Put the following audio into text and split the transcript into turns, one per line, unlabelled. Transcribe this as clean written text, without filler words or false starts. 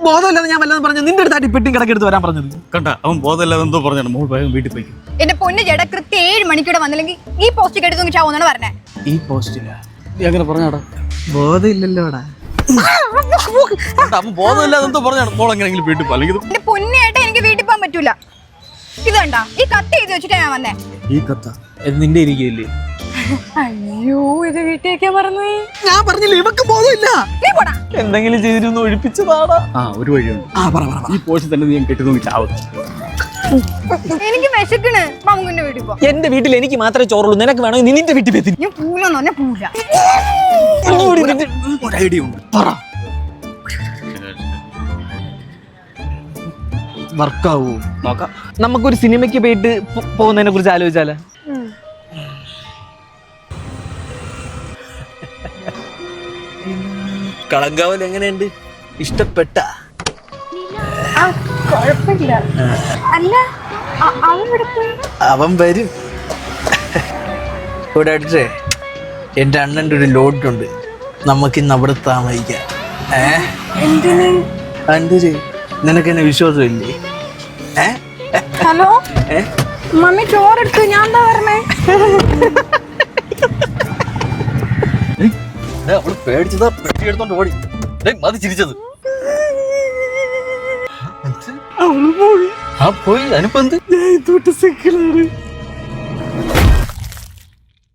ബോധമില്ലാതെ ഞാൻ വല്ലതും പറഞ്ഞു നിന്റെ അടുത്തായിട്ട് പെട്ടിയും കിടക്കെടുത്ത് വരാൻ പറഞ്ഞത്.
കണ്ട അവൻ ബോധമില്ലാതെ എന്തോ പറഞ്ഞാണ്. മോൾ വേഗം വീട്ടിൽ പോയി.
എന്റെ പൊന്ന് ചേട്ടാ കൃത്യം 7 മണിക്കൂടെ വന്നില്ലെങ്കിൽ ഈ പോസ്റ്റ് എടുത്തു ചാവുന്നാണ് പറഞ്ഞേ.
ഈ പോസ്റ്റില്ല
നീ അങ്ങനെ പറഞ്ഞാടാ?
ബോധമില്ലല്ലോടാ.
അവൻ ബോധമില്ലാതെ എന്തോ പറഞ്ഞാണ്. മോൾ എങ്ങനെയെങ്കിലും വീട്ടിൽ പോ. അല്ലെങ്കിൽ
എന്റെ പൊന്ന് ചേട്ടാ എനിക്ക് വീട്ടിൽ പോകാൻ പറ്റൂല. ഇത് കണ്ടാ ഈ കത്ത് എഴുതി വെച്ചിട്ടാ ഞാൻ വന്നേ.
ഈ കത്ത ഇത് നിന്റെ ഇരിക്കയില്ലേ?
അയ്യോ ഇത് വീട്ടിലേക്കാ പറഞ്ഞു.
ഞാൻ പറഞ്ഞില്ല ഇവക്ക് ബോധമില്ല.
നീ പോടാ.
എന്തെങ്കിലും ചെയ്തിരുന്നു ഒഴിപ്പിച്ചതാടാ.
ഒരു വഴിയുണ്ട്. ഈ പോസ്റ്റ് തന്നെ നീ കെട്ടി നോക്കി ചാവും.
എനിക്ക് വിശക്കണ്. മമ്മുന്റെ വീട്ടിൽ പോ.
എന്റെ വീട്ടിൽ എനിക്ക് മാത്രമേ ചോറുള്ളൂ. നിനക്ക് വേണമെങ്കിൽ നീ നിന്റെ വീട്ടിൽ പോയി.
ഞാൻ പൂലെന്ന് പറഞ്ഞാ പൂല.
ഒരു ഐഡിയ ഉണ്ട്. പറ. വർക്കാവൂ
നോക്കാം.
നമുക്കൊരു സിനിമയ്ക്ക് പോയിട്ട് പോകുന്നതിനെ കുറിച്ച് ആലോചിച്ചാലോ? കളങ്കാവൽ എങ്ങനെയുണ്ട്? ഇഷ്ടപ്പെട്ട?
കുഴപ്പമില്ല. അല്ല അവൻ ഇവിടെ പോയി.
അവൻ വരും. ഇവിടെ അടുത്തേ എന്റെ അണ്ണന്റെ ഒരു ലോഡുണ്ട്. നമുക്കിന്ന് അവിടെ താമസിക്കാം.
എന്തിന്?
അണ്ടര് നിനക്ക് എന്നെ വിശ്വാസമില്ലേ?
Hello mummy ചോറെടുത്തു. ഞാൻ എന്താ പറഞ്ഞേ?
അവള് പേടിച്ചതാ. പെട്ടി എടുത്തോണ്ട് ഓടി. മതി ചിരിച്ചത്.
അവള് പോയി.
പോയി. അനുപ്പെന്ത്?
ഞാൻ ഇതോട്ട് സെക്കലാണ്.